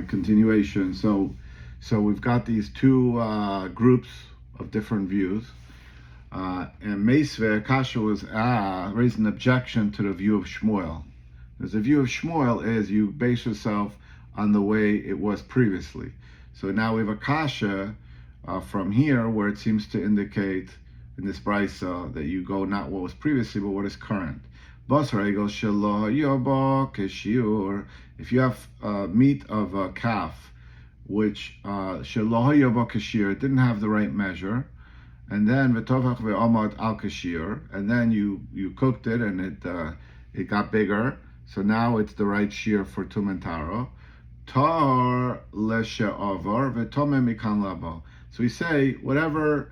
continuation. So we've got these two groups of different views. And Meisve Kasha was raised an objection to the view of Shmuel. Because the view of Shmuel is you base yourself on the way it was previously. So now we have a Kasha from here where it seems to indicate in this brisa that you go not what was previously but what is current. If you have meat of a calf which didn't have the right measure, and then and then you cooked it and it got bigger, so now it's the right shear for tumantaro. Tar leshe'avar v'tomeh mikan labo. So we say whatever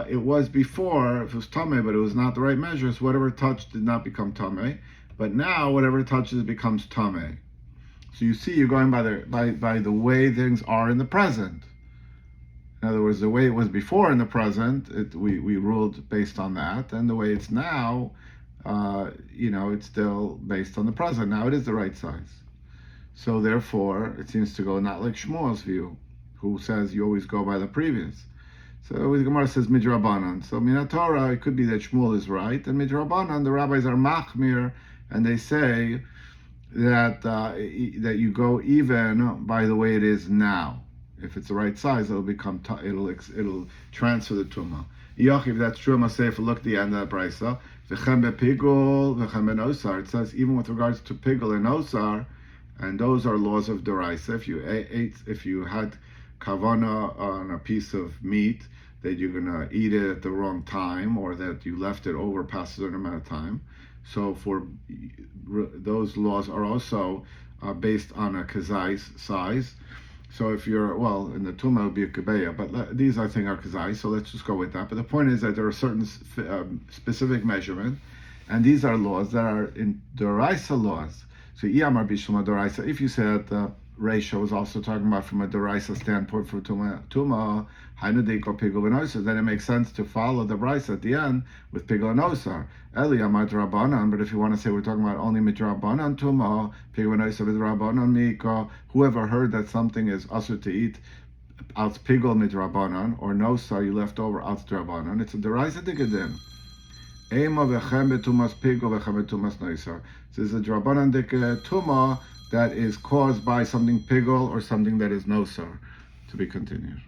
it was before, if it was tameh, but it was not the right measure, so whatever touched did not become tameh. But now whatever touches becomes tameh. So you see, you're going by the way things are in the present. In other words, the way it was before in the present, we ruled based on that, and the way it's now, it's still based on the present. Now it is the right size. So therefore, it seems to go not like Shmuel's view, who says you always go by the previous. So the Gemara says midrabanan. So min Torah, it could be that Shmuel is right, and midrabanan, the rabbis are machmir, and they say that you go even by the way it is now. If it's the right size, it'll transfer the tumah. If that's true, I say if you look at the end of the brisa, it says even with regards to pigul and osar, and those are laws of deraisa. If you had kavana on a piece of meat that you're gonna eat it at the wrong time, or that you left it over past a certain amount of time, so for those laws are also based on a kazai's size. So if you're, in the Tumah it would be a Kebeya, but these I think are Kazai, so let's just go with that. But the point is that there are certain specific measurements, and these are laws that are in Doraisa laws. So Iyamar Bishma Doraisa, if you said the ratio is also talking about from a Doraisa standpoint for Tumah, Hainadiko Pigul and Osar, then it makes sense to follow the Brisa at the end with Pigul and Osar. Eli Amar Drabanan, but if you want to say we're talking about only Midrabanan Tumah, Pigul and Osar with Drabanan Miko, whoever heard that something is asur to eat out Pigul Midrabanan, or Nosar, you left over out Drabanan, it's a Doraisa Dikadin. Ema v'chem betumas pigul v'chem betumas noisar. So this is a drabanan dike tuma that is caused by something pigul or something that is nosar. To be continued.